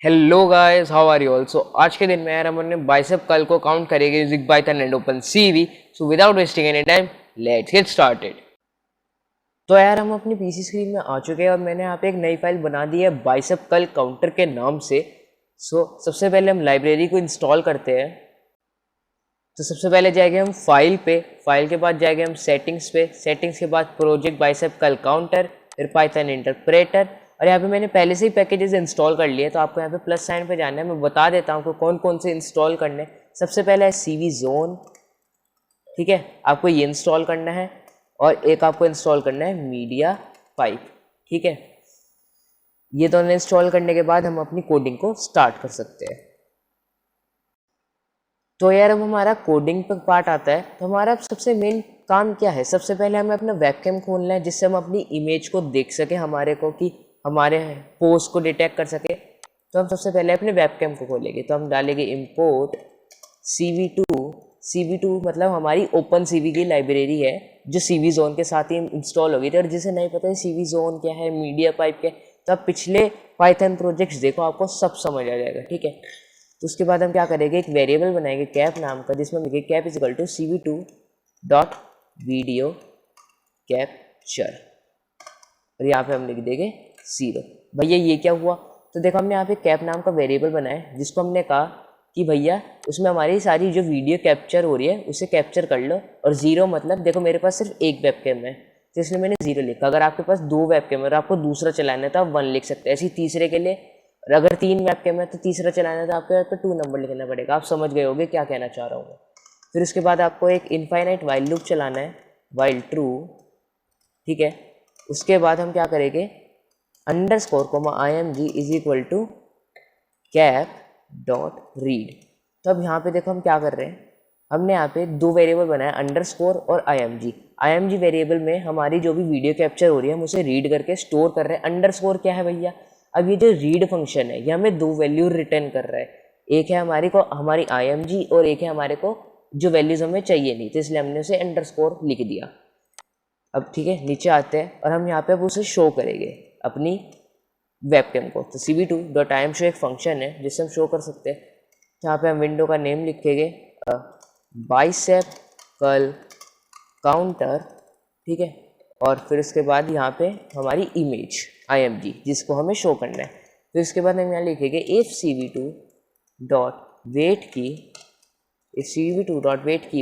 Hello guys, how are you all. So आज के दिन में यार हम अपने बाइसेप कर्ल को काउंट करेंगे using Python and OpenCV. So without wasting any time let's get started. तो यार हम अपनी पीसी स्क्रीन में आ चुके हैं और मैंने यहाँ पे एक नई फाइल बना दी है बाइसेप कर्ल काउंटर के नाम से। सो सबसे पहले हम लाइब्रेरी को इंस्टॉल करते हैं। तो सबसे पहले जाएंगे हम फाइल पे, फाइल के बाद जाएंगे हम सेटिंग्स पे, सेटिंग्स के बाद प्रोजेक्ट बाइसेप कर्ल काउंटर, फिर पाइथन इंटरप्रेटर। और यहाँ पे मैंने पहले से ही पैकेजेस इंस्टॉल कर लिए, तो आपको यहाँ पे प्लस साइन पे जाना है। मैं बता देता हूँ आपको कौन कौन से इंस्टॉल करने। सबसे पहले है सीवी जोन, ठीक है, आपको ये इंस्टॉल करना है। और एक आपको इंस्टॉल करना है मीडिया पाइप, ठीक है। ये दोनों इंस्टॉल करने के बाद हम अपनी कोडिंग को स्टार्ट कर सकते हैं। तो यार अब हमारा कोडिंग पर पार्ट आता है। तो हमारा सबसे मेन काम क्या है, सबसे पहले हमें अपना वेबकैम खोलना है जिससे हम अपनी इमेज को देख सके, हमारे को कि हमारे पोज को डिटेक्ट कर सके। तो हम सबसे पहले अपने वेबकैम को खोलेंगे। तो हम डालेंगे इंपोर्ट CV2 मतलब हमारी ओपन सीवी की लाइब्रेरी है जो सीवी जोन के साथ ही इंस्टॉल होगी। और जिसे नहीं पता है सीवी जोन क्या है, मीडिया पाइप क्या है, तो आप पिछले पाइथन प्रोजेक्ट्स देखो, आपको सब समझ आ जाएगा, ठीक है। तो उसके बाद हम क्या करेंगे, एक वेरिएबल बनाएंगे कैप नाम का, जिसमें लिखेंगे cap is equal to CV2.video capture. और यहाँ पे हम लिख देंगे 0। भैया ये क्या हुआ, तो देखो हमने यहाँ पे कैप नाम का वेरिएबल बनाया है जिसको हमने कहा कि भैया उसमें हमारी सारी जो वीडियो कैप्चर हो रही है उसे कैप्चर कर लो। और 0 मतलब देखो मेरे पास सिर्फ एक वेबकैम है तो इसलिए मैंने 0 लिखा। अगर आपके पास 2 वेबकैम है और आपको दूसरा चलाना है तो आप 1 लिख सकते हैं। ऐसे ही तीसरे के लिए, और अगर 3 वेबकैम है तो तीसरा चलाना है तो आपको यहाँ पे 2 नंबर लिखना पड़ेगा। आप समझ गए होंगे क्या कहना चाह रहा हूँ। फिर उसके बाद आपको एक इनफाइनाइट वाइल लूप चलाना है, वाइल ट्रू, ठीक है। उसके बाद हम क्या करेंगे, underscore img is equal to cap dot read. तो अब यहाँ पे देखो हम क्या कर रहे हैं, हमने यहाँ पे 2 वेरिएबल बनाया, अंडरस्कोर और img वेरिएबल में हमारी जो भी वीडियो कैप्चर हो रही है हम उसे रीड करके स्टोर कर रहे हैं। अंडरस्कोर क्या है भैया, अब ये जो रीड फंक्शन है ये हमें 2 वैल्यू रिटर्न कर रहा है। एक है हमारी img और एक है हमारे को जो वैल्यूज हमें चाहिए नहीं, तो इसलिए हमने उसे अंडरस्कोर लिख दिया। अब ठीक है, नीचे आते हैं और हम यहाँ पे अब उसे शो करेंगे अपनी वेबकैम को। तो CV2.imShow एक फंक्शन है जिससे हम शो कर सकते हैं। यहाँ पे हम विंडो का नेम लिखेंगे बाइसेप कर्ल काउंटर, ठीक है। और फिर उसके बाद यहाँ पे हमारी इमेज img जिसको हमें शो करना है। फिर उसके बाद हम यहाँ लिखेंगे if CV2.wait key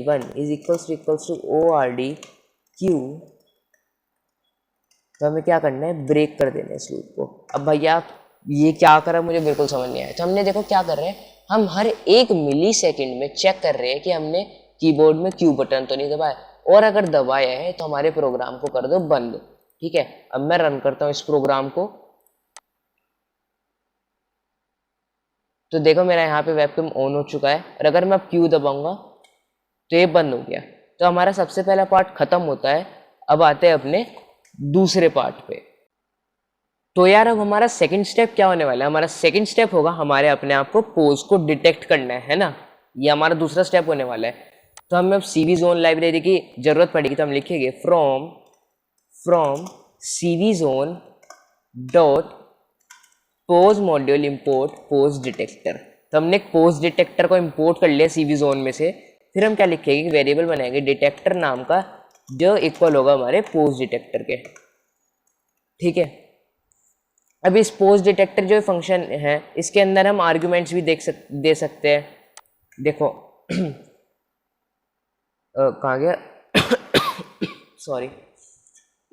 1 is equals to ORD Q। तो हमें क्या करना है, ब्रेक कर देना है इस लूप को। अब भैया ये क्या करा मुझे बिल्कुल समझ नहीं आया। तो हमने देखो क्या कर रहे हैं, हम हर 1 मिली सेकेंड में चेक कर रहे हैं कि हमने कीबोर्ड में Q बटन तो नहीं दबाया, और अगर दबाया है तो हमारे प्रोग्राम को कर दो बंद, ठीक है। अब मैं रन करता हूँ इस प्रोग्राम को। तो देखो मेरा यहाँ पे वेबकैम ऑन हो चुका है, और अगर मैं अब Q दबाऊंगा तो ये बंद हो गया। तो हमारा सबसे पहला पार्ट खत्म होता है। अब आते हैं अपने दूसरे पार्ट पे। तो यार अब हमारा सेकंड स्टेप क्या होने वाला है, हमारा सेकंड स्टेप होगा हमारे अपने आप को पोज को डिटेक्ट करना है ना। ये हमारा दूसरा स्टेप होने वाला है। तो हमें अब सीवी जोन लाइब्रेरी की जरूरत पड़ेगी, तो हम लिखेंगे from CV zone dot pose module import pose detector. तो हमने एक पोज डिटेक्टर को इंपोर्ट कर लिया सीवी जोन में से। फिर हम क्या लिखेंगे, वेरिएबल बनाएंगे डिटेक्टर नाम का जो इक्वल होगा हमारे पोज डिटेक्टर के, ठीक है। अब इस पोज डिटेक्टर जो फंक्शन है इसके अंदर हम आर्ग्यूमेंट्स भी दे सकते हैं। देखो कहाँ गया सॉरी,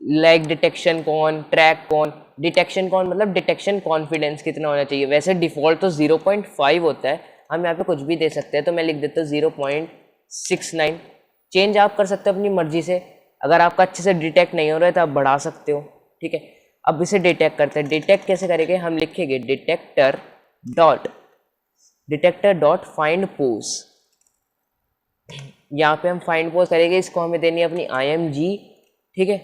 लाइक डिटेक्शन कौन, ट्रैक कौन। डिटेक्शन कौन मतलब डिटेक्शन कॉन्फिडेंस कितना होना चाहिए। वैसे डिफॉल्ट तो 0.5 होता है, हम यहाँ पे कुछ भी दे सकते हैं। तो मैं लिख देता हूँ 0.69। चेंज आप कर सकते हो अपनी मर्जी से। अगर आपका अच्छे से डिटेक्ट नहीं हो रहा है तो आप बढ़ा सकते हो, ठीक है। अब इसे डिटेक्ट करते हैं। डिटेक्ट कैसे करेंगे, हम लिखेंगे detector dot detector dot find pose, यहाँ पे हम फाइंड पोज करेंगे, इसको हमें देनी है अपनी IMG, ठीक है।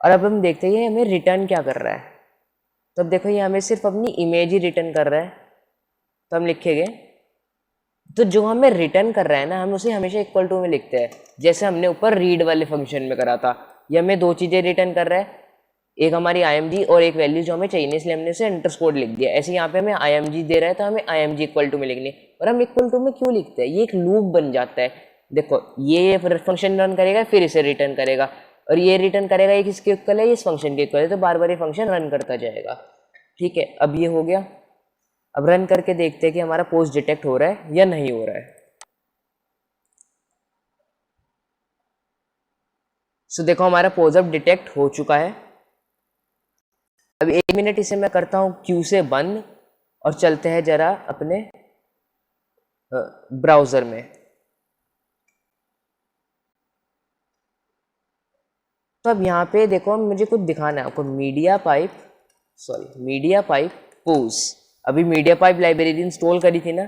और अब हम देखते हैं हमें रिटर्न क्या कर रहा है। तो अब देखो ये हमें सिर्फ अपनी इमेज ही रिटर्न कर रहा है, तो हम लिखेंगे, तो जो हमें रिटर्न कर रहा है ना हम उसे हमेशा इक्वल टू में लिखते हैं, जैसे हमने ऊपर रीड वाले फंक्शन में करा था। ये हमें दो चीज़ें रिटर्न कर रहा है, एक हमारी IMG और एक वैल्यू जो हमें चाहिए, इसलिए हमने उसे अंडरस्कोर लिख दिया। ऐसे यहाँ पे हमें IMG दे रहा है तो हमें IMG इक्वल टू में लिखनी है। और हम इक्वल टू में क्यों लिखते हैं, ये एक लूप बन जाता है। देखो ये फंक्शन रन करेगा, फिर इसे रिटर्न करेगा, और ये रिटर्न करेगा ये किसके इक्वल है, इस फंक्शन के इक्वल है, तो बार बार ये फंक्शन रन करता जाएगा। ठीक है, अब ये हो गया। अब रन करके देखते हैं कि हमारा पोस्ट डिटेक्ट हो रहा है या नहीं हो रहा है। सो देखो हमारा पोस्ट अब डिटेक्ट हो चुका है। अब 1 मिनट इसे मैं करता हूँ क्यू से बंद, और चलते हैं जरा अपने ब्राउजर में। तो अब यहाँ पे देखो मुझे कुछ दिखाना है आपको, मीडिया पाइप पोज। अभी मीडिया पाइप लाइब्रेरी इंस्टॉल करी थी ना,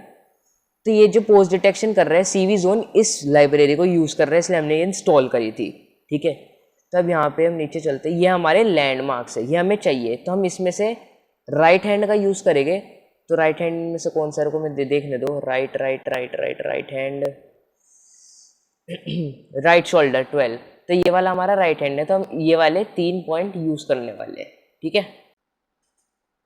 तो ये जो पोज डिटेक्शन कर रहा है CV जोन इस लाइब्रेरी को यूज़ कर रहा है, इसलिए हमने ये इंस्टॉल करी थी। ठीक है, तो अब यहाँ पे हम नीचे चलते हैं, ये हमारे लैंडमार्क्स है, ये हमें चाहिए, तो हम इसमें से राइट हैंड का यूज़ करेंगे। तो राइट हैंड में से कौन सा को मैं देखने दो, राइट हैंड, राइट शोल्डर 12, तो ये वाला हमारा राइट हैंड है, तो हम ये वाले 3 पॉइंट यूज़ करने वाले हैं। ठीक है,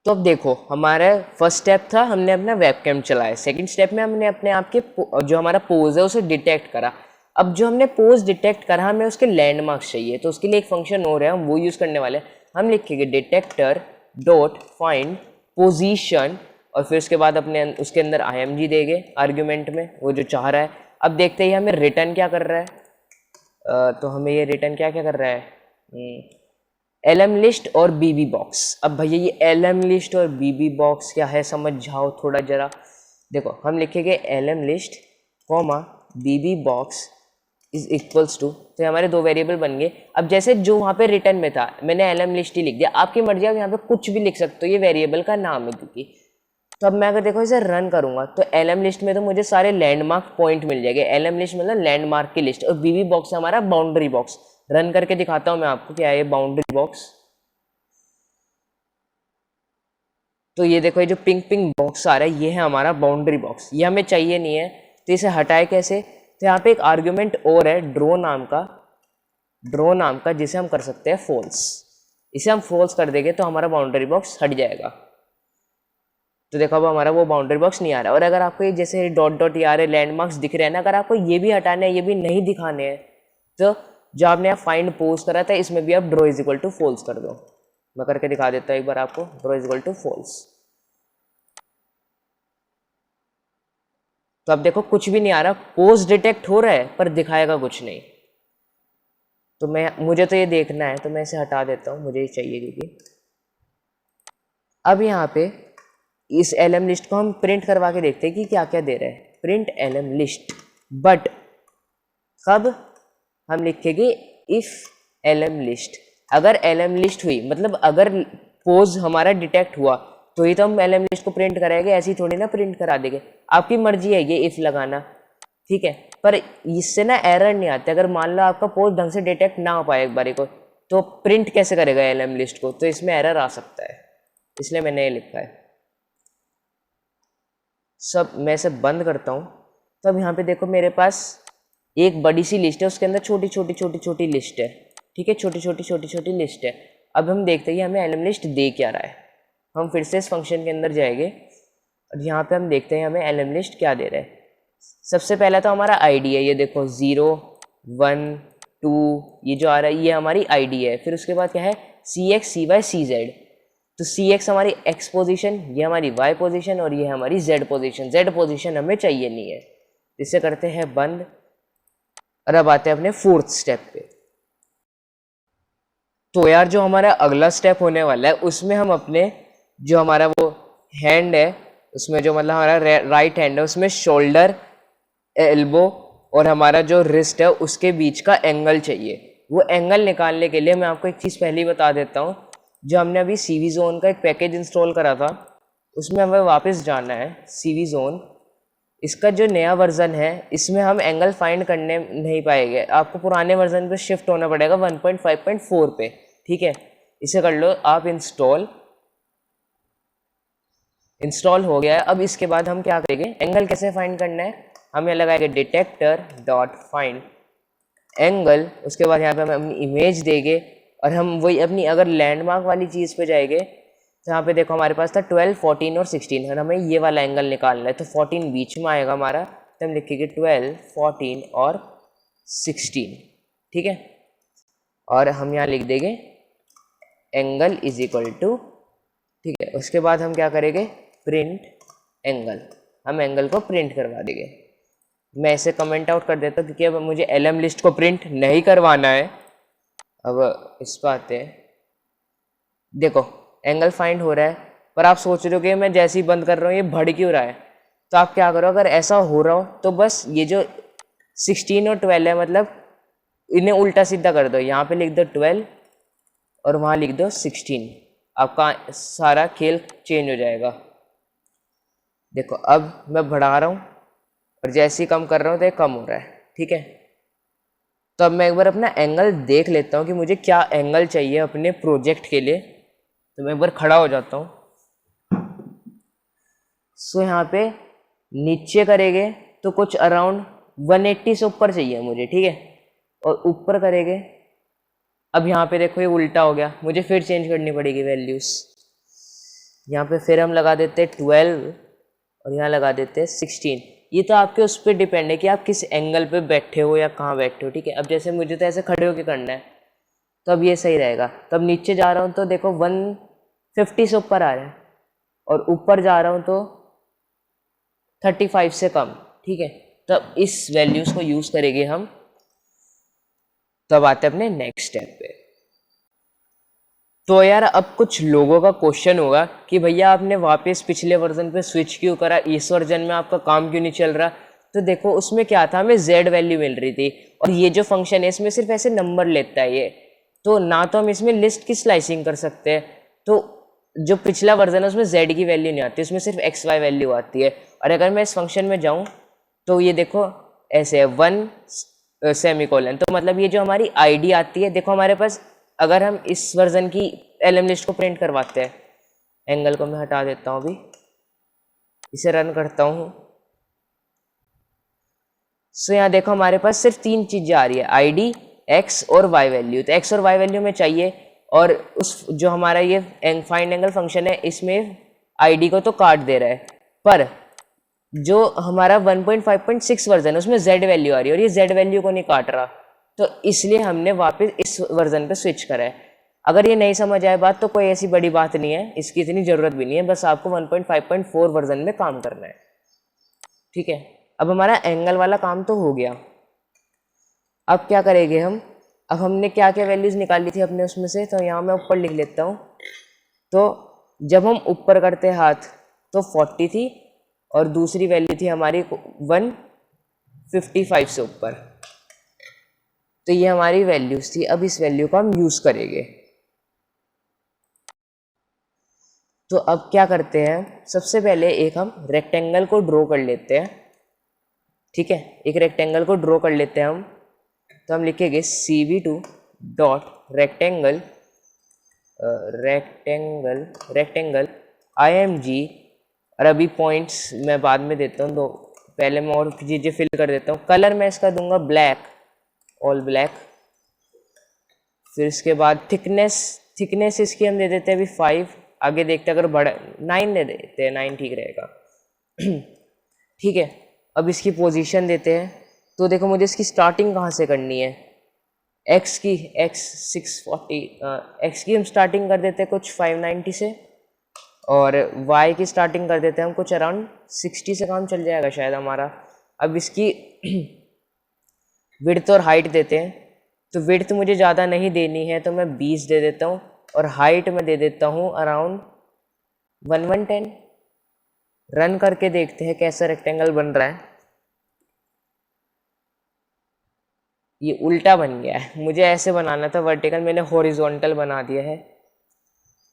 तो अब देखो हमारा फर्स्ट स्टेप था हमने अपना वेबकैम चलाया, सेकंड स्टेप में हमने अपने आप के जो हमारा पोज है उसे डिटेक्ट करा। अब जो हमने पोज डिटेक्ट करा हमें उसके लैंडमार्क्स चाहिए, तो उसके लिए एक फंक्शन और है, हम वो यूज़ करने वाले हैं। हम लिखेंगे डिटेक्टर डॉट फाइंड पोजीशन, और फिर उसके बाद अपने उसके अंदर IMG देंगे आर्ग्यूमेंट में वो जो चाह रहा है। अब देखते ही हमें रिटर्न क्या कर रहा है, तो हमें ये रिटर्न क्या क्या कर रहा है, LM लिस्ट और BB बॉक्स। अब भैया ये LM लिस्ट और BB बॉक्स क्या है समझ जाओ थोड़ा जरा। देखो हम लिखेंगे LM list comma BB box is equals to, तो हमारे दो वेरिएबल बन गए। अब जैसे जो वहाँ पे रिटर्न में था मैंने LM लिस्ट ही लिख दिया, आपकी मर्जी आप यहाँ पे कुछ भी लिख सकते हो, ये वेरिएबल का नाम है क्योंकि। तो अब मैं अगर देखो इसे रन करूंगा तो LM लिस्ट में तो मुझे सारे लैंडमार्क पॉइंट मिल जाएंगे। LM लिस्ट मतलब लैंडमार्क की लिस्ट, और BB बॉक्स हमारा बाउंड्री बॉक्स। रन करके दिखाता हूं मैं आपको क्या है ये बाउंड्री बॉक्स। तो ये देखो ये जो पिंक बॉक्स आ रहा है ये है हमारा बाउंड्री बॉक्स, ये हमें चाहिए नहीं है, तो इसे हटाए कैसे। तो यहाँ पे एक आर्ग्यूमेंट और है ड्रो नाम का जिसे हम कर सकते हैं फॉल्स। इसे हम फॉल्स कर देंगे तो हमारा बाउंड्री बॉक्स हट जाएगा। तो देखो अब हमारा वो बाउंड्री बॉक्स नहीं आ रहा। और अगर आपको ये जैसे डॉट डॉट ये आ रहे लैंडमार्क्स दिख रहे हैं ना, अगर आपको ये भी हटाने हैं ये भी नहीं दिखाने हैं, तो जो आपने यहाँ फाइंड पोज करा था इसमें भी आप draw is equal to false कर दो। मैं करके दिखा देता हूँ एक बार आपको, draw is equal to false. तो अब देखो कुछ भी नहीं आ रहा, पोज डिटेक्ट हो रहा है पर दिखाएगा कुछ नहीं। तो मुझे तो ये देखना है तो मैं इसे हटा देता हूँ, मुझे ये चाहिए क्योंकि अब यहाँ पे इस LM लिस्ट को हम प्रिंट करवा के देखते हैं कि क्या क्या दे रहा है। प्रिंट LM लिस्ट, बट कब हम लिखेंगे इफ LM लिस्ट। अगर LM लिस्ट हुई मतलब अगर पोज हमारा डिटेक्ट हुआ तो ही तो हम LM लिस्ट को प्रिंट कराएंगे, ऐसे ही थोड़ी ना प्रिंट करा देंगे। आपकी मर्जी है ये इफ लगाना, ठीक है, पर इससे ना एरर नहीं आते। अगर मान लो आपका पोज ढंग से डिटेक्ट ना हो पाए एक बारी को, तो प्रिंट कैसे करेगा LM लिस्ट को, तो इसमें एरर आ सकता है, इसलिए मैंने ये लिखा है। सब मैं इसे बंद करता हूँ। तो अब यहाँ पे देखो मेरे पास एक बड़ी सी लिस्ट है, उसके अंदर छोटी छोटी लिस्ट है, ठीक है, छोटी छोटी लिस्ट है। अब हम देखते हैं हमें LM लिस्ट दे क्या रहा है। हम फिर से इस फंक्शन के अंदर जाएंगे और यहाँ पे हम देखते हैं हमें LM लिस्ट क्या दे रहा है। सबसे पहला तो हमारा ID है, ये देखो 0 1 2 ये जो आ रहा है ये हमारी ID है। फिर उसके बाद क्या है CX CY CZ। तो CX हमारी X पोजीशन, ये हमारी Y पोजीशन और ये हमारी Z पोजीशन। Z पोजीशन हमें चाहिए नहीं है, इसे करते हैं बंद। और अब आते हैं अपने फोर्थ स्टेप पे। तो यार जो हमारा अगला स्टेप होने वाला है उसमें हम अपने जो हमारा वो हैंड है उसमें जो मतलब हमारा राइट हैंड है उसमें शोल्डर, एल्बो और हमारा जो रिस्ट है उसके बीच का एंगल चाहिए। वो एंगल निकालने के लिए मैं आपको एक चीज़ पहले ही बता देता हूँ। जो हमने अभी CV जोन का एक पैकेज इंस्टॉल करा था उसमें हमें वापस जाना है CV जोन इसका जो नया वर्जन है इसमें हम एंगल फाइंड करने नहीं पाएंगे, आपको पुराने वर्जन पे शिफ्ट होना पड़ेगा 1.5.4 पे। ठीक है, इसे कर लो आप इंस्टॉल हो गया है। अब इसके बाद हम क्या करेंगे, एंगल कैसे फाइंड करना है, हम यहाँ लगाएंगे डिटेक्टर डॉट फाइंड एंगल। उसके बाद यहाँ पे हम अपनी इमेज देंगे और हम वही अपनी अगर लैंडमार्क वाली चीज़ पे जाएंगे तो यहाँ पे देखो हमारे पास था 12, 14 और 16 और हमें ये वाला एंगल निकालना है, तो 14 बीच में आएगा हमारा, तो हम लिखेंगे 12, 14 और 16। ठीक है, और हम यहाँ लिख देंगे एंगल इज इक्वल टू, ठीक है, उसके बाद हम क्या करेंगे, प्रिंट एंगल, हम एंगल को प्रिंट करवा देंगे। मैं इसे कमेंट आउट कर देता हूँ क्योंकि अब मुझे एलएम लिस्ट को प्रिंट नहीं करवाना है। अब इस पर आते हैं, देखो एंगल फाइंड हो रहा है, पर आप सोच रहे हो कि मैं जैसे ही बंद कर रहा हूँ ये बढ़ क्यों रहा है, तो आप क्या करो, अगर ऐसा हो रहा हो तो बस ये जो 16 और 12 है मतलब इन्हें उल्टा सीधा कर दो, यहाँ पे लिख दो 12 और वहाँ लिख दो 16, आपका सारा खेल चेंज हो जाएगा। देखो अब मैं बढ़ा रहा हूँ और जैसे ही कम कर रहा हूँ तो ये कम हो रहा है। ठीक है, तो अब मैं एक बार अपना एंगल देख लेता हूँ कि मुझे क्या एंगल चाहिए अपने प्रोजेक्ट के लिए, तो मैं एक बार खड़ा हो जाता हूँ। सो यहाँ पे नीचे करेंगे तो कुछ अराउंड 180 से ऊपर चाहिए मुझे। ठीक है, और ऊपर करेंगे, अब यहाँ पे देखो ये उल्टा हो गया, मुझे फिर चेंज करनी पड़ेगी वैल्यूज़। यहाँ पे फिर हम लगा देते 12 और यहाँ लगा देते 16। ये तो आपके उस पर डिपेंड है कि आप किस एंगल पे बैठे हो या कहाँ बैठे हो। ठीक है, अब जैसे मुझे तो ऐसे खड़े होकर करना है तो अब ये सही रहेगा, तो अब नीचे जा रहा हूँ तो देखो 150 से ऊपर आ रहा है और ऊपर जा रहा हूँ तो 35 से कम। ठीक है, तब इस वैल्यूज़ को यूज़ करेंगे हम। तब आते हैं अपने नेक्स्ट स्टेप पे। तो यार अब कुछ लोगों का क्वेश्चन होगा कि भैया आपने वापस पिछले वर्जन पे स्विच क्यों करा, इस वर्जन में आपका काम क्यों नहीं चल रहा। तो देखो उसमें क्या था, हमें z वैल्यू मिल रही थी और ये जो फंक्शन है इसमें सिर्फ ऐसे नंबर लेता है ये, तो ना तो हम इसमें लिस्ट की स्लाइसिंग कर सकते हैं। तो जो पिछला वर्जन है उसमें z की वैल्यू नहीं आती, उसमें सिर्फ x y वैल्यू आती है। और अगर मैं इस फंक्शन में जाऊँ तो ये देखो ऐसे है 1 सेमीकोलन, तो मतलब ये जो हमारी आईडी आती है, देखो हमारे पास अगर हम इस वर्जन की एलएम लिस्ट को प्रिंट करवाते हैं, एंगल को मैं हटा देता हूँ अभी, इसे रन करता हूँ। सो यहाँ देखो हमारे पास सिर्फ 3 चीज़ें आ रही है, आईडी, एक्स और वाई वैल्यू। तो एक्स और वाई वैल्यू में चाहिए, और उस जो हमारा ये फाइंड एंगल फंक्शन है इसमें आईडी को तो काट दे रहा है, पर जो हमारा 1.5.6 वर्जन है उसमें z वैल्यू आ रही है और ये z वैल्यू को नहीं काट रहा, तो इसलिए हमने वापस इस वर्जन पे स्विच करा है। अगर ये नहीं समझ आए बात तो कोई ऐसी बड़ी बात नहीं है, इसकी इतनी ज़रूरत भी नहीं है, बस आपको 1.5.4 वर्जन में काम करना है। ठीक है, अब हमारा एंगल वाला काम तो हो गया। अब क्या करेंगे हम, अब हमने क्या क्या वैल्यूज़ निकाली थी अपने उसमें से, तो यहाँ मैं ऊपर लिख लेता हूँ। तो जब हम ऊपर करते हाथ तो 40 थी और दूसरी वैल्यू थी हमारी 155 से ऊपर, तो ये हमारी वैल्यूज थी। अब इस वैल्यू को हम यूज करेंगे। तो अब क्या करते हैं, सबसे पहले एक हम रेक्टेंगल को ड्रॉ कर लेते हैं। ठीक है, एक रेक्टेंगल को ड्रॉ कर लेते हैं हम, तो हम लिखेंगे CV2 dot rectangle rectangle IMG। और अभी पॉइंट्स मैं बाद में देता हूँ, तो पहले मैं और चीज़ें फिल कर देता हूँ। कलर मैं इसका दूंगा ब्लैक, ऑल ब्लैक। फिर इसके बाद थिकनेस इसकी हम दे देते हैं अभी 5, आगे देखते हैं अगर बड़ा 9 दे देते हैं, 9 ठीक रहेगा। ठीक है, अब इसकी पोजीशन देते हैं। तो देखो मुझे इसकी स्टार्टिंग कहाँ से करनी है, x की 640 x की हम स्टार्टिंग कर देते हैं कुछ 590 से, और y की स्टार्टिंग कर देते हैं हम कुछ अराउंड 60 से, काम चल जाएगा शायद हमारा। अब इसकी विड्थ और हाइट देते हैं। तो विड्थ मुझे ज़्यादा नहीं देनी है तो मैं 20 दे देता हूँ, और हाइट में दे देता हूँ अराउंड 110। रन करके देखते हैं कैसा रेक्टेंगल बन रहा है। ये उल्टा बन गया है, मुझे ऐसे बनाना था वर्टिकल, मैंने हॉरिजॉन्टल बना दिया है।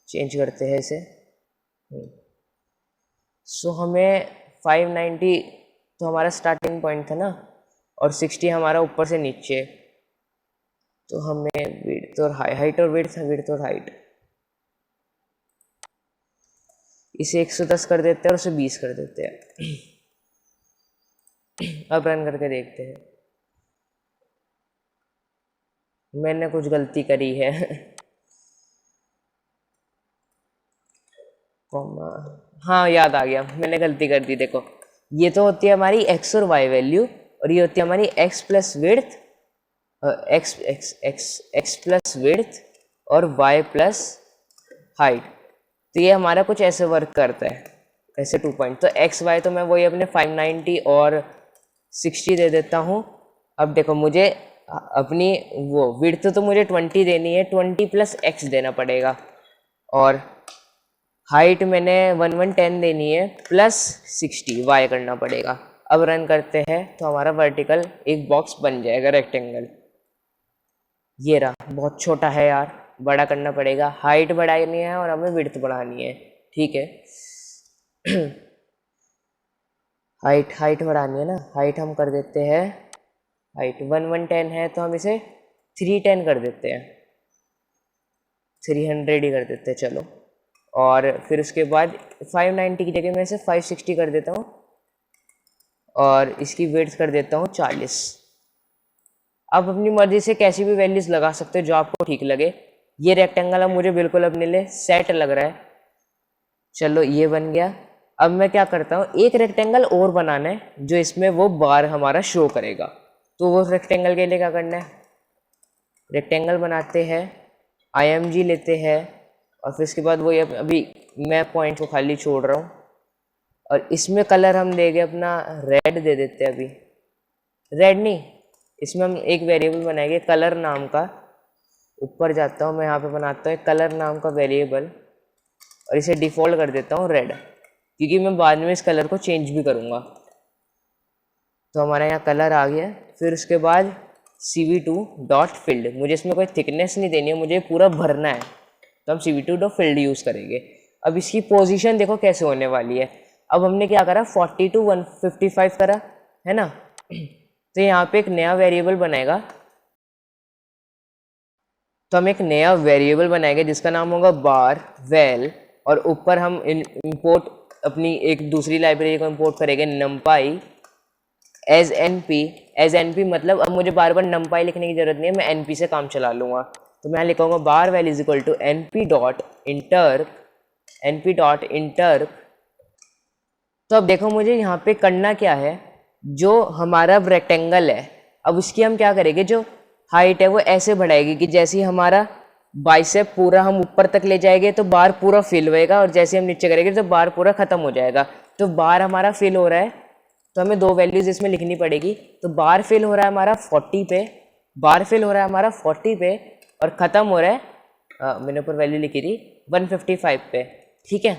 चेंज करते हैं इसे। सो हमें 590 तो हमारा स्टार्टिंग पॉइंट था ना, और 60 हमारा ऊपर से नीचे, तो हमें विड्थ और हाइट और विड्थ और हाइट, इसे 110 कर देते हैं और उसे 20 कर देते हैं। अब रन करके देखते हैं। मैंने कुछ गलती करी है। कॉमा, हाँ याद आ गया, मैंने गलती कर दी। देखो ये तो होती है हमारी एक्स और वाई वैल्यू, और ये होती है हमारी x plus width, x x x x plus width और वाई प्लस हाइट। तो ये हमारा कुछ ऐसे वर्क करता है, ऐसे 2 पॉइंट। तो एक्स वाई तो मैं वही अपने 590 और 60 दे देता हूँ। अब देखो मुझे अपनी वो विड्थ तो मुझे 20 देनी है, 20 प्लस एक्स देना पड़ेगा, और हाइट मैंने 1110 देनी है प्लस 60 वाई करना पड़ेगा। अब रन करते हैं तो हमारा वर्टिकल एक बॉक्स बन जाएगा, रेक्टेंगल। ये रहा, बहुत छोटा है यार, बड़ा करना पड़ेगा। हाइट बढ़ानी है और हमें विड्थ बढ़ानी है, ठीक है। हाइट बढ़ानी है ना, हाइट हम कर देते हैं, हाइट 1110 है तो हम इसे 310 कर देते हैं, 300 ही कर देते हैं चलो। और फिर उसके बाद 590 की जगह मैं इसे 560 कर देता हूँ, और इसकी विड्थ कर देता हूँ 40। आप अपनी मर्जी से कैसी भी वैल्यूज लगा सकते हो जो आपको ठीक लगे। ये रेक्टेंगल अब मुझे बिल्कुल अपने लिए सेट लग रहा है। चलो ये बन गया। अब मैं क्या करता हूँ, एक रेक्टेंगल और बनाना है जो इसमें वो बार हमारा शो करेगा। तो वो रेक्टेंगल के लिए क्या करना है, रेक्टेंगल बनाते हैं, IMG लेते हैं, और फिर उसके बाद वो ये अभी मैं पॉइंट को खाली छोड़ रहा हूँ, और इसमें कलर हम देंगे अपना रेड दे देते हैं। अभी रेड नहीं, इसमें हम एक वेरिएबल बनाएंगे कलर नाम का। ऊपर जाता हूँ मैं, यहाँ पे बनाता हूँ एक कलर नाम का वेरिएबल, और इसे डिफ़ॉल्ट कर देता हूँ रेड, क्योंकि मैं बाद में इस कलर को चेंज भी करूँगा। तो हमारा यहाँ कलर आ गया। फिर उसके बाद cv2 डॉट फिल्ड, मुझे इसमें कोई थिकनेस नहीं देनी है, मुझे पूरा भरना है, तो हम cv2 डॉट फिल्ड यूज़ करेंगे। अब इसकी पोजीशन देखो कैसे होने वाली है। अब हमने क्या करा, 40 to 155 करा है ना। तो यहाँ पे एक नया वेरिएबल बनाएगा, तो हम एक नया वेरिएबल बनाएंगे जिसका नाम होगा बार वेल, और ऊपर हम इंपोर्ट अपनी एक दूसरी लाइब्रेरी को इंपोर्ट करेंगे numpy एज एन पी मतलब अब मुझे बार बार numpy लिखने की जरूरत नहीं है, मैं np से काम चला लूँगा। तो मैं लिखूँगा bar well is equal to np dot inter. तो अब देखो मुझे यहाँ पे करना क्या है, जो हमारा रेक्टेंगल है अब उसकी हम क्या करेंगे, जो हाइट है वो ऐसे बढ़ाएगी कि जैसे ही हमारा बाइसेप पूरा हम ऊपर तक ले जाएंगे तो बार पूरा फिल होएगा, और जैसे हम नीचे करेंगे तो बार पूरा खत्म हो जाएगा। तो बार हमारा फिल हो रहा है, तो हमें 2 वैल्यूज इसमें लिखनी पड़ेगी। तो बार फिल हो रहा है हमारा 40 पे, बार फिल हो रहा है हमारा 40 पे, और ख़त्म हो रहा है मैंने ऊपर वैल्यू लिखी थी 155 पे, ठीक है।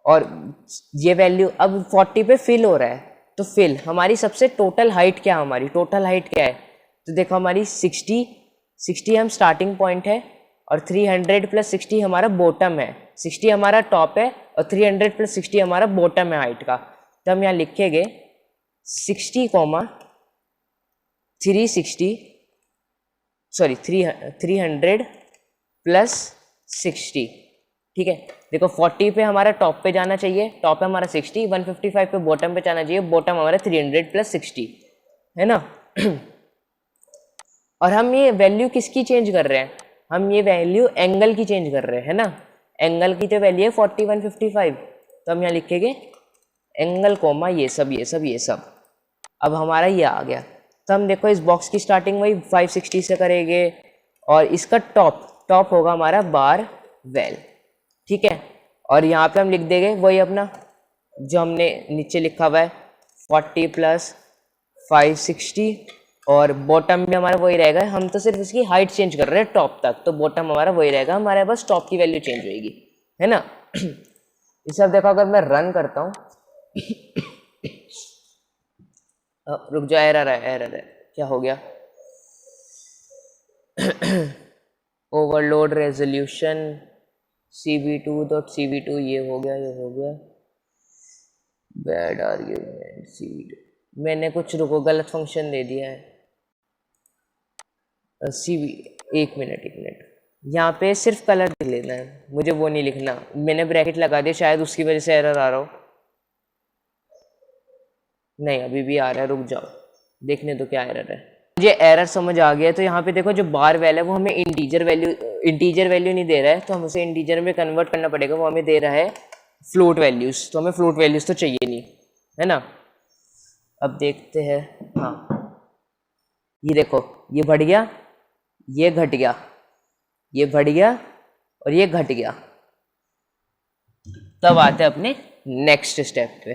और ये वैल्यू अब 40 पे फिल हो रहा है, तो फिल हमारी सबसे टोटल हाइट क्या है, हमारी टोटल हाइट क्या है, तो देखो हमारी 60 हम स्टार्टिंग पॉइंट है, और 300 प्लस 60 हमारा बॉटम है, 60 हमारा टॉप है, और 300 प्लस 60 हमारा बॉटम है हाइट का। तो हम यहाँ लिखेंगे 60 कॉमा 360 सॉरी 300 प्लस 60, ठीक है। देखो 40 पे हमारा टॉप पे जाना चाहिए, टॉप है हमारा 60, 155 पे बॉटम पे जाना चाहिए, बॉटम हमारा 300 प्लस 60 है ना। और हम ये वैल्यू किसकी चेंज कर रहे हैं, हम ये वैल्यू एंगल की चेंज कर रहे हैं, है ना। एंगल की तो वैल्यू है 40 155, तो हम यहाँ लिखेंगे एंगल कोमा ये सब ये सब ये सब। अब हमारा ये आ गया। तो हम देखो इस बॉक्स की स्टार्टिंग वही 560 से करेंगे, और इसका टॉप होगा हमारा बार वेल, ठीक है। और यहाँ पे हम लिख देंगे वही अपना जो हमने नीचे लिखा हुआ है 40 प्लस 560, और बॉटम भी हमारा वही रहेगा। हम तो सिर्फ इसकी हाइट चेंज कर रहे हैं टॉप तक, तो बॉटम हमारा वही रहेगा, हमारे बस टॉप की वैल्यू चेंज होगी, है ना। इसे अब देखो अगर मैं रन करता हूँ, रुक जाओ, एरर है, क्या हो गया, ओवरलोड रेजोल्यूशन cv2 ये हो गया, बैड आर्ग्यूमेंट सीड, मैंने कुछ रुको गलत फंक्शन दे दिया है। सी, एक मिनट, यहाँ पे सिर्फ कलर लिख लेना है, मुझे वो नहीं लिखना। मैंने ब्रैकेट लगा दिया, शायद उसकी वजह से एरर आ रहा हो। नहीं अभी भी आ रहा है, रुक जाओ देखने दो क्या एरर है। मुझे एरर समझ आ गया। तो यहाँ पे देखो जो बार वैल है वो हमें इंटीजर वैल्यू नहीं दे रहा है, तो हम उसे इंटीजर में कन्वर्ट करना पड़ेगा। वो हमें दे रहा है फ्लोट वैल्यूज, तो हमें फ्लोट वैल्यूज तो चाहिए नहीं, है ना। अब देखते हैं, हाँ ये देखो, ये बढ़ गया, ये घट गया, ये बढ़ गया और ये घट गया। तब आते हैं अपने नेक्स्ट स्टेप पे।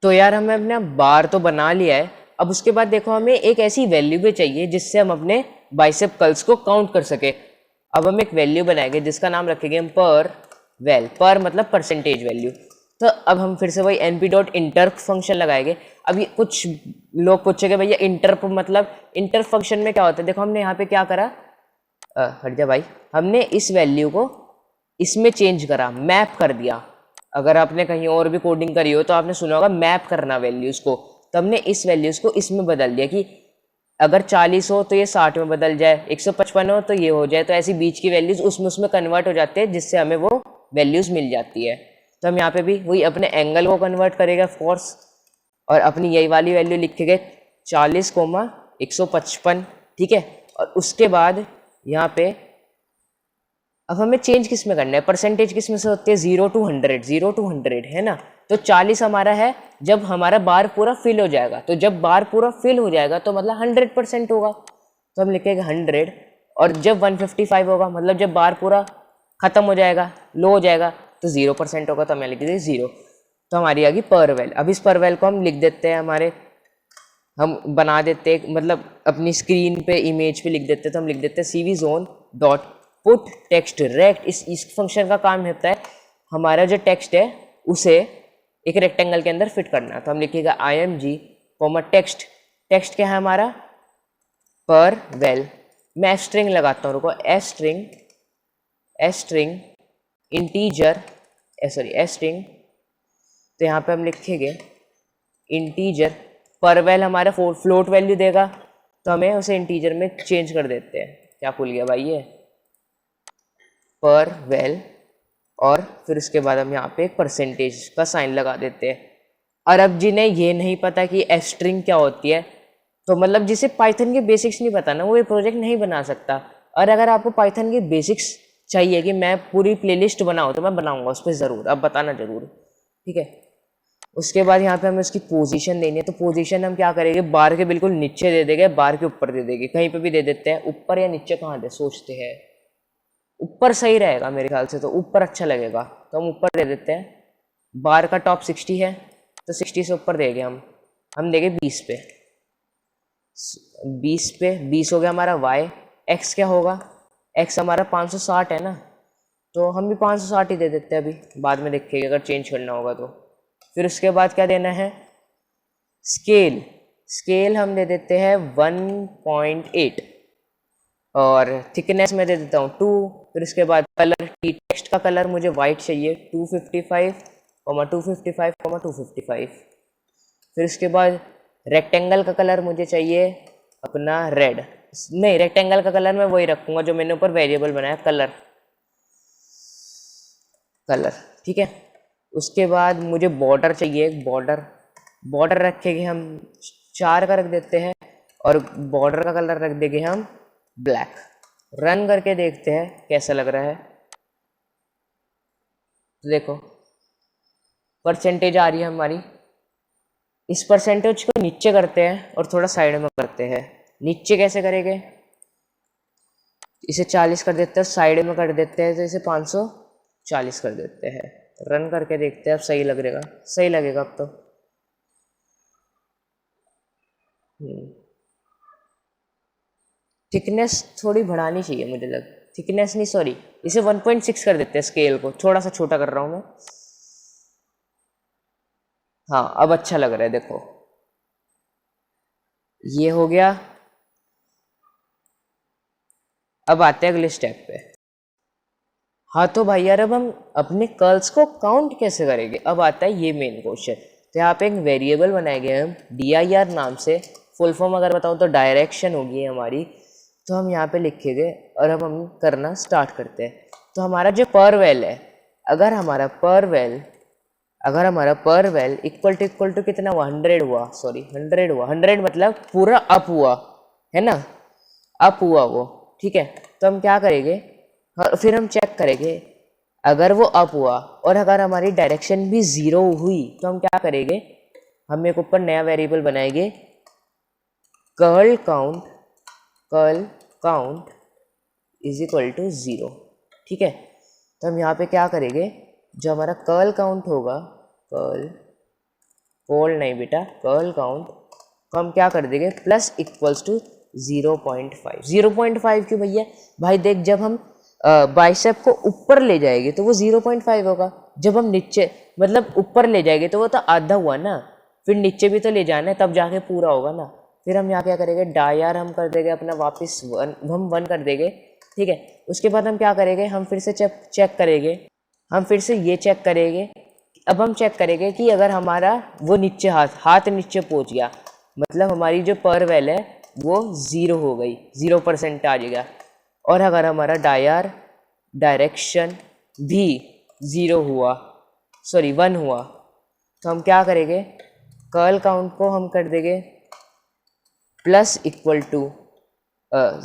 तो यार हमें अपना बार तो बना लिया है। अब उसके बाद देखो हमें एक ऐसी वैल्यू भी चाहिए जिससे हम अपने बाइसेप कर्ल्स को काउंट कर सके। अब हम एक वैल्यू बनाएंगे जिसका नाम रखेंगे हम पर वैल, पर मतलब परसेंटेज वैल्यू। तो अब हम फिर से वही np.interp फंक्शन लगाएंगे। अभी कुछ लोग पूछेंगे भैया इंटरप मतलब, इंटर फंक्शन में क्या होता है। देखो हमने यहाँ पे क्या करा, हट जा भाई, हमने इस वैल्यू को इसमें चेंज करा, मैप कर दिया। अगर आपने कहीं और भी कोडिंग करी हो तो आपने सुना होगा मैप करना वैल्यूज़ को। तो हमने इस वैल्यूज़ को इसमें बदल दिया कि अगर 40 हो तो ये 60 में बदल जाए, 155 हो तो ये हो जाए। तो ऐसी बीच की वैल्यूज़ उसमें कन्वर्ट हो जाते हैं, जिससे हमें वो वैल्यूज़ मिल जाती है। तो हम यहाँ पे भी वही अपने एंगल को कन्वर्ट करेगा ऑफकोर्स, और अपनी यही वाली वैल्यू लिखेंगे 40,155, ठीक है। और उसके बाद यहाँ पे अब हमें चेंज किस में करना है, परसेंटेज किस में से होती है, 0 to 100, 0 to 100, है ना। तो 40 हमारा है जब हमारा बार पूरा फिल हो जाएगा। तो जब बार पूरा फिल हो जाएगा तो मतलब 100% होगा, तो हम लिखेंगे 100। और जब 155 होगा मतलब जब बार पूरा खत्म हो जाएगा, लो हो जाएगा, तो 0% होगा, तो हमें लिख देंगे 0। तो हमारी आ गई पर वैल। अब इस पर वैल को हम लिख देते हैं, हम बना देते हैं, मतलब अपनी स्क्रीन पे इमेज पे लिख देते हैं। तो हम लिख देते हैं cv zone dot put text rect. इस फंक्शन का काम होता है हमारा जो टेक्स्ट है उसे एक रेक्टेंगल के अंदर फिट करना। तो हम लिखेगा img टेक्स्ट, टेक्स्ट क्या है हमारा, पर वेल। मैं स्ट्रिंग लगाता हूँ, रुको, स्ट्रिंग इंटीजर, स्ट्रिंग। तो यहाँ पे हम लिखेंगे इंटीजर, पर वेल हमारा फ्लोट वैल्यू देगा, तो हमें उसे इंटीजर में चेंज कर देते हैं। क्या भूल गया भाई ये, पर वेल, और फिर उसके बाद हम यहाँ पे एक परसेंटेज का साइन लगा देते हैं। और अब जिन्हें ये नहीं पता कि स्ट्रिंग क्या होती है, तो मतलब जिसे पाइथन के बेसिक्स नहीं पता ना, वो ये प्रोजेक्ट नहीं बना सकता। और अगर आपको पाइथन के बेसिक्स चाहिए कि मैं पूरी प्लेलिस्ट बनाऊँ, तो मैं बनाऊंगा उस पर ज़रूर, अब बताना ज़रूर, ठीक है। उसके बाद यहाँ पे हमें उसकी पोजीशन देनी है। तो पोजीशन हम क्या करेंगे, बार के बिल्कुल नीचे दे देंगे, बार के ऊपर दे देंगे, कहीं पे भी दे देते हैं। ऊपर या नीचे कहाँ दे, सोचते हैं, ऊपर सही रहेगा मेरे ख्याल से, तो ऊपर अच्छा लगेगा, तो हम ऊपर दे देते हैं। बार का टॉप 60 है, तो 60 से ऊपर देंगे हम देंगे 20 पे, 20 हो गया हमारा y। x क्या होगा, x हमारा 560 है ना, तो हम भी 560 ही दे देते हैं, अभी बाद में देखेंगे अगर चेंज करना होगा तो। फिर उसके बाद क्या देना है, स्केल हम दे देते हैं 1.8, और थिकनेस में दे देता हूँ 2। फिर उसके बाद कलर, टेक्स्ट का कलर मुझे वाइट चाहिए, 255, 255। फिर उसके बाद रेक्टेंगल का कलर मुझे चाहिए अपना रेड, नहीं रेक्टेंगल का कलर मैं वही रखूँगा जो मैंने ऊपर वेरिएबल बनाया, कलर, ठीक है। उसके बाद मुझे बॉर्डर चाहिए, बॉर्डर रखेंगे हम 4 का रख देते हैं, और बॉर्डर का कलर रख देंगे हम ब्लैक। रन करके देखते हैं कैसा लग रहा है। तो देखो परसेंटेज आ रही है हमारी। इस परसेंटेज को नीचे करते हैं और थोड़ा साइड में करते हैं। नीचे कैसे करेंगे, इसे 40 कर देते हैं, साइड में कर देते हैं, तो इसे 540 कर देते हैं। रन करके देखते हैं अब सही लगेगा, सही लगेगा अब तो। थिकनेस थोड़ी बढ़ानी चाहिए मुझे थिकनेस नहीं, सॉरी, इसे 1.6 कर देते हैं, स्केल को थोड़ा सा छोटा कर रहा हूँ मैं। हाँ अब अच्छा लग रहा है, देखो ये हो गया। अब आते हैं अगले स्टेप पे। हाँ तो भाई यार अब हम अपने कर्ल्स को काउंट कैसे करेंगे, अब आता है ये मेन क्वेश्चन। तो यहाँ पे एक वेरिएबल बनाएंगे हम dir नाम से, फुल फॉर्म अगर बताऊँ तो डायरेक्शन होगी हमारी। तो हम यहाँ पे लिखेंगे और अब हम करना स्टार्ट करते हैं। तो हमारा जो पर वेल है, अगर हमारा पर वेल इक्वल टू कितना हुआ, 100 हुआ, सॉरी 100 हुआ, 100 मतलब पूरा अप हुआ है ना, अप हुआ वो, ठीक है। तो हम क्या करेंगे, फिर हम चेक करेंगे अगर वो अप हुआ और अगर हमारी डायरेक्शन भी 0 हुई तो हम क्या करेंगे, हम एक ऊपर नया वेरिएबल बनाएंगे, curl count is equal to 0, ठीक है। तो हम यहाँ पे क्या करेंगे, जो हमारा कर्ल काउंट होगा, कर्ल काउंट को हम क्या कर देंगे प्लस इक्वल्स टू 0.5। 0.5 क्यों भैया, भाई देख जब हम बाइसेप को ऊपर ले जाएंगे तो वो 0.5 होगा, जब हम नीचे मतलब ऊपर ले जाएंगे तो वो तो आधा हुआ ना, फिर नीचे भी तो ले जाना है तब जाके पूरा होगा ना। फिर हम यहाँ क्या करेंगे, डायर हम कर देंगे अपना वापस 1, हम 1 कर देंगे, ठीक है। उसके बाद हम क्या करेंगे, हम फिर से चेक करेंगे, हम फिर से ये चेक करेंगे। अब हम चेक करेंगे कि अगर हमारा वो नीचे हाथ नीचे पहुंच गया, मतलब हमारी जो पर वैल है वो 0 हो गई, 0% आ जाएगा। और अगर हमारा डायरेक्शन भी 0 हुआ, सॉरी 1 हुआ, तो हम क्या करेंगे, कर्ल काउंट को हम कर देंगे प्लस इक्वल टू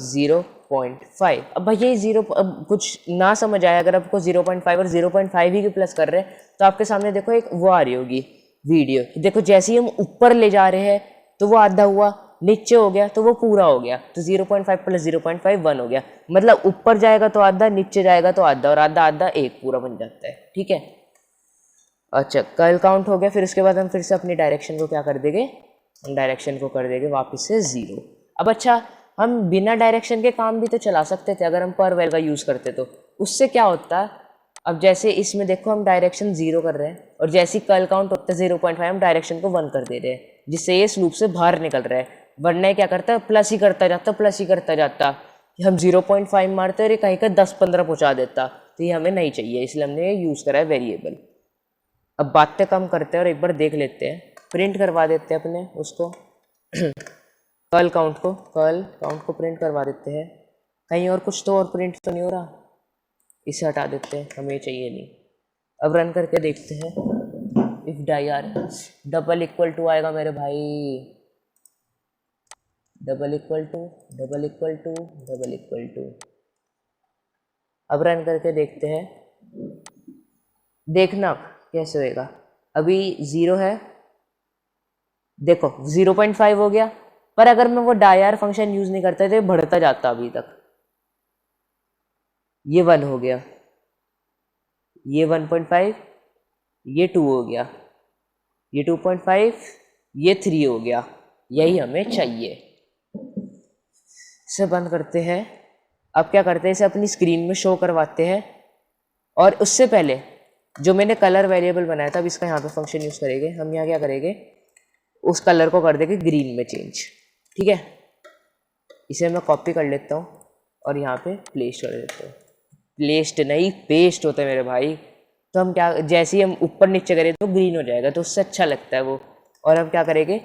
0.5। अब भैया ये 0, अब कुछ ना समझ आया अगर आपको 0.5 और 0.5 ही के प्लस कर रहे हैं तो आपके सामने देखो एक वो आ रही होगी वीडियो, देखो जैसे ही हम ऊपर ले जा रहे हैं तो वो आधा हुआ, नीचे हो गया तो वो पूरा हो गया, तो 0.5 प्लस 0.5 1 हो गया, मतलब ऊपर जाएगा तो आधा, नीचे जाएगा तो आधा, और आधा आधा एक पूरा बन जाता है, ठीक है। अच्छा कर्ल काउंट हो गया, फिर उसके बाद हम फिर से अपनी डायरेक्शन को क्या कर देंगे, डायरेक्शन को कर देंगे वापस से 0। अब अच्छा हम बिना डायरेक्शन के काम भी तो चला सकते थे अगर हम पर वेल का यूज़ करते तो, उससे क्या होता, अब जैसे इसमें देखो हम डायरेक्शन 0 कर रहे हैं और जैसे ही कर्ल काउंट होता है 0.5 हम डायरेक्शन को 1 कर दे रहे हैं, जिससे ये इस लूप से बाहर निकल रहा है। वरना क्या करता है, प्लस ही करता जाता, प्लस ही करता जाता, कि हम 0.5 मारते और ये कहीं का 10-15 पहुँचा देता, तो ये हमें नहीं चाहिए, इसलिए हमने ये यूज़ करा है वेरिएबल। अब बातें कम करते हैं और एक बार देख लेते हैं, प्रिंट करवा देते हैं अपने उसको कर्ल काउंट को प्रिंट करवा देते हैं, कहीं और कुछ तो और प्रिंट तो नहीं हो रहा, इसे हटा देते हैं, हमें चाहिए नहीं। अब रन करके देखते हैं, if dir double equal to आएगा मेरे भाई, डबल इक्वल टू। अब रन करके देखते हैं, देखना कैसे होएगा। अभी 0 है, देखो 0.5 हो गया, पर अगर मैं वो डायर फंक्शन यूज नहीं करता तो ये बढ़ता जाता अभी तक, ये 1 हो गया, ये 1.5, ये 2 हो गया, ये 2.5, ये 3 हो गया, यही हमें चाहिए। इसे बंद करते हैं। अब क्या करते हैं, इसे अपनी स्क्रीन में शो करवाते हैं, और उससे पहले जो मैंने कलर वेरिएबल बनाया था अब इसका यहाँ पे फंक्शन यूज करेंगे। हम यहाँ क्या करेंगे, उस कलर को कर देंगे ग्रीन में चेंज, ठीक है। इसे मैं कॉपी कर लेता हूँ और यहाँ पे प्लेस कर देता हूँ, प्लेस्ड नहीं पेस्ट होता है मेरे भाई। तो हम क्या, जैसे ही हम ऊपर नीचे करें तो ग्रीन हो जाएगा, तो उससे अच्छा लगता है वो। और हम क्या करेंगे,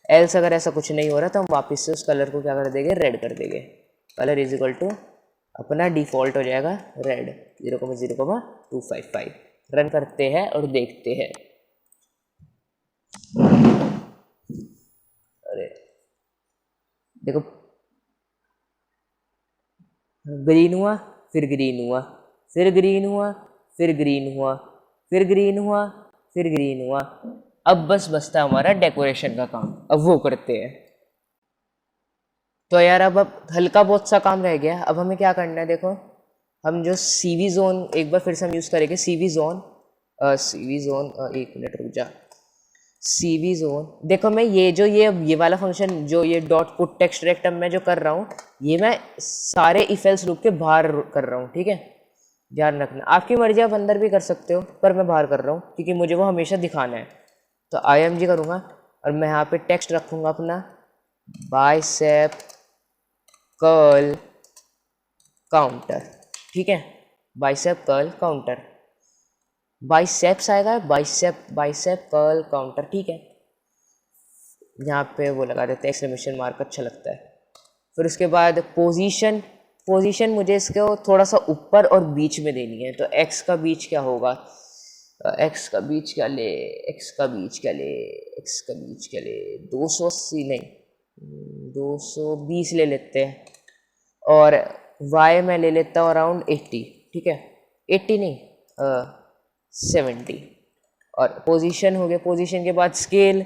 एल्स अगर ऐसा कुछ नहीं हो रहा तो हम वापस से उस कलर को क्या कर देंगे, रेड कर देंगे। कलर इज इक्वल टू अपना डिफ़ॉल्ट हो जाएगा रेड, 0,0,255। रन करते हैं और देखते हैं, अरे देखो ग्रीन हुआ, फिर ग्रीन हुआ, फिर ग्रीन हुआ, फिर ग्रीन हुआ, फिर ग्रीन हुआ, फिर ग्रीन हुआ। अब बस बचता है हमारा डेकोरेशन का काम, अब वो करते हैं। तो यार अब हल्का बहुत सा काम रह गया। अब हमें क्या करना है, देखो हम जो सीवी जोन एक बार फिर से हम यूज़ करेंगे, सीवी जोन एक मिनट रुक जा, सीवी जोन। देखो मैं ये वाला फंक्शन जो ये डॉट पुट टेक्स्ट डायरेक्ट मैं जो कर रहा हूँ, ये मैं सारे इफ एल्स लूप के बाहर कर रहा हूँ, ठीक है। ध्यान रखना, आपकी मर्जी, आप अंदर भी कर सकते हो, पर मैं बाहर कर रहा हूँ क्योंकि मुझे वो हमेशा दिखाना है। तो IMG करूँगा और मैं यहाँ पे टेक्स्ट रखूँगा अपना बाइसेप कर्ल काउंटर, ठीक है। बाइसेप कर्ल काउंटर, बाइसेप्स आएगा, बाइसेप कर्ल काउंटर, ठीक है। यहाँ पे वो लगा देते हैं एक्सक्लेमेशन मार्क, अच्छा लगता है। फिर उसके बाद पोजीशन मुझे इसको थोड़ा सा ऊपर और बीच में देनी है, तो एक्स का बीच क्या होगा, एक्स का बीच क्या ले, एक्स का बीच क्या ले, एक्स का बीच क्या ले, 280 नहीं 220 ले लेते हैं, और वाई में ले लेता हूँ अराउंड 80, ठीक है, 80 नहीं 70। और पोजीशन हो गया, पोजीशन के बाद स्केल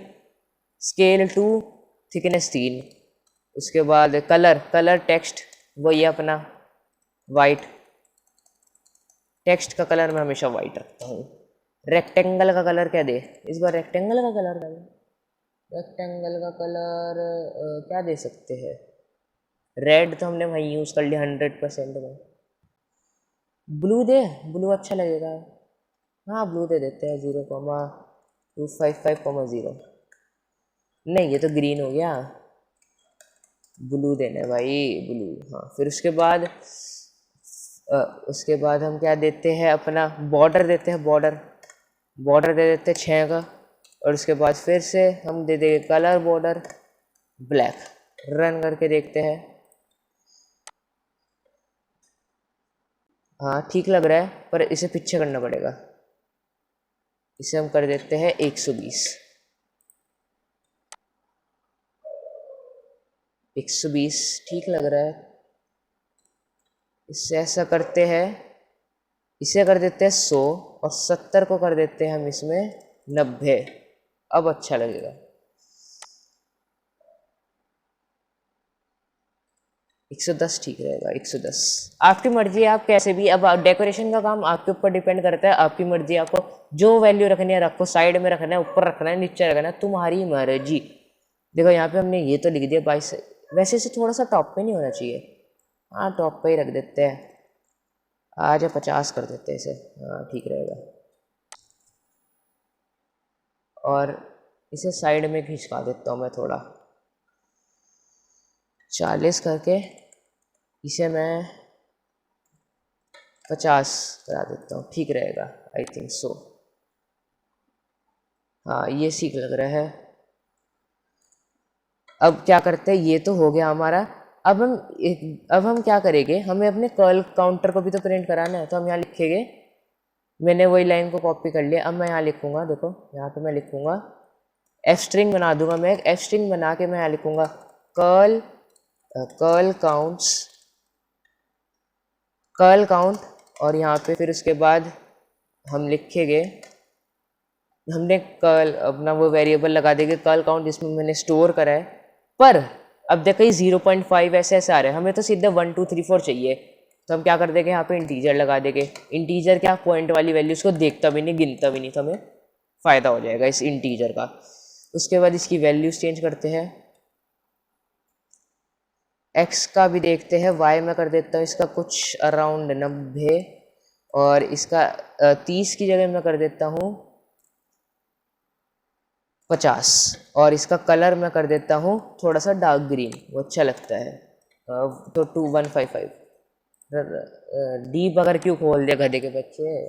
2, थिकनेस 3, उसके बाद कलर टेक्स्ट वही अपना वाइट, टेक्स्ट का कलर मैं हमेशा वाइट रखता हूँ। रेक्टेंगल का कलर क्या दे, इस बार रेक्टेंगल का कलर डालें, रेक्टेंगल का कलर क्या दे सकते हैं, रेड तो हमने वहीं यूज़ कर लिया 100% में, ब्लू अच्छा लगेगा, हाँ ब्लू दे देते हैं 0,255,0, नहीं ये तो ग्रीन हो गया, ब्लू देना है भाई, ब्लू, हाँ। फिर उसके बाद हम क्या देते हैं, अपना बॉर्डर देते हैं, बॉर्डर दे देते हैं 6 का, और उसके बाद फिर से हम दे देंगे कलर बॉर्डर ब्लैक, रन करके देखते हैं, हाँ ठीक लग रहा है, पर इसे पीछे करना पड़ेगा, इसे हम कर देते हैं 120, 120 ठीक लग रहा है। इससे ऐसा करते हैं, इसे कर देते हैं 100, और 70 को कर देते हैं हम इसमें 90, अब अच्छा लगेगा। 110 ठीक रहेगा, 110, आपकी मर्जी है, आप कैसे भी, अब डेकोरेशन का काम आपके ऊपर डिपेंड करता है, आपकी मर्जी, आपको जो वैल्यू रखनी है रखो, साइड में रखना है, ऊपर रखना है, नीचे रखना है, तुम्हारी मर्जी। देखो यहाँ पे हमने ये तो लिख दिया 22, वैसे इसे थोड़ा सा टॉप पे नहीं होना चाहिए, हाँ टॉप पे ही रख देते हैं, आज 50 कर देते हैं इसे, हाँ ठीक रहेगा, और इसे साइड में खिंचवा देता हूँ मैं थोड़ा, 40 करके इसे मैं 50 करा देता हूँ, ठीक रहेगा, आई थिंक सो, हाँ ये ठीक लग रहा है। अब क्या करते हैं, ये तो हो गया हमारा, अब हम क्या करेंगे, हमें अपने कर्ल काउंटर को भी तो प्रिंट कराना है, तो हम यहाँ लिखेंगे, मैंने वही लाइन को कॉपी कर लिया, अब मैं यहाँ लिखूंगा, देखो यहाँ पे मैं लिखूंगा एफ स्ट्रिंग बना दूंगा, मैं एक एफ स्ट्रिंग बना के मैं यहाँ लिखूंगा कर्ल काउंट, और यहाँ पे फिर उसके बाद हम लिखेंगे, हमने कर्ल अपना वो वेरिएबल लगा देंगे कर्ल काउंट, जिसमें मैंने स्टोर करा है, पर अब देखो ये 0.5 ऐसे आ रहे हैं, हमें तो सीधे 1 2 3 4 चाहिए, तो हम क्या कर देंगे, यहाँ पे इंटीजर लगा देंगे, इंटीजर क्या, पॉइंट वाली वैल्यू, उसको देखता भी नहीं गिनता भी नहीं, तो हमें फ़ायदा हो जाएगा इस इंटीजर का। उसके बाद इसकी वैल्यूज चेंज करते हैं, एक्स का भी देखते हैं, वाई में कर देता हूँ इसका कुछ अराउंड 90, और इसका 30 की जगह मैं कर देता हूँ 50, और इसका कलर मैं कर देता हूँ थोड़ा सा डार्क ग्रीन, वो अच्छा लगता है, तो 2155, डीप अगर क्यों खोल दिया गधे के बच्चे,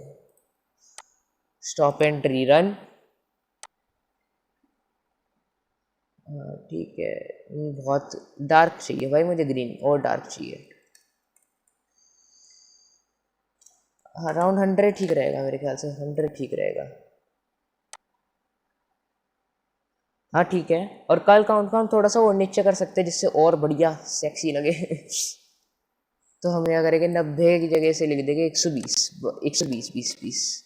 स्टॉप एंड रीरन, ठीक है, बहुत डार्क चाहिए भाई मुझे, ग्रीन और डार्क चाहिए, अराउंड 100 ठीक रहेगा मेरे ख्याल से, 100 ठीक रहेगा, हाँ ठीक है। और कल काउंट को हम थोड़ा सा और नीचे कर सकते हैं, जिससे और बढ़िया सेक्सी लगे तो हम क्या करेंगे, 90 की जगह से लिख देंगे 120, 20।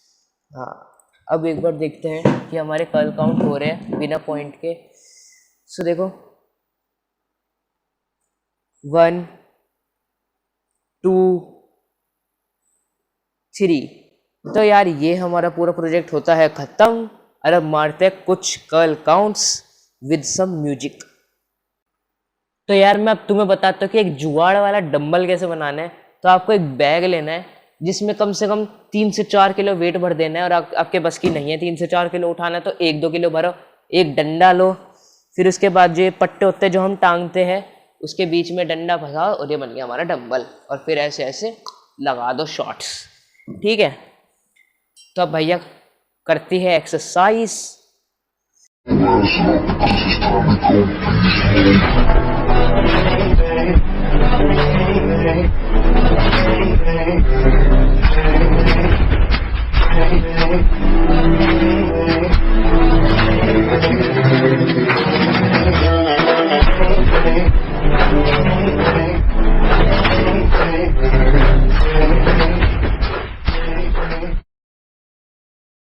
हाँ अब एक बार देखते हैं कि हमारे कल काउंट हो रहे हैं बिना पॉइंट के, सो देखो 1 2 3, तो यार ये हमारा पूरा प्रोजेक्ट होता है खत्म। अब मारते हैं कुछ curl counts with some music. तो यार मैं अब तुम्हें बताता हूँ कि एक जुगाड़ वाला डंबल कैसे बनाना है। तो आपको एक बैग लेना है जिसमें कम से कम 3 से 4 किलो वेट भर देना है, और आपके बस की नहीं है 3 से 4 किलो उठाना, तो 1-2 किलो भरो, एक डंडा लो, फिर उसके बाद जो ये पट्टे होते हैं जो हम टांगते हैं उसके बीच में डंडा फंसाओ, और ये बन गया हमारा डंबल, और फिर ऐसे ऐसे लगा दो शॉट्स। ठीक है, तो अब भैया करते हैं एक्सरसाइज।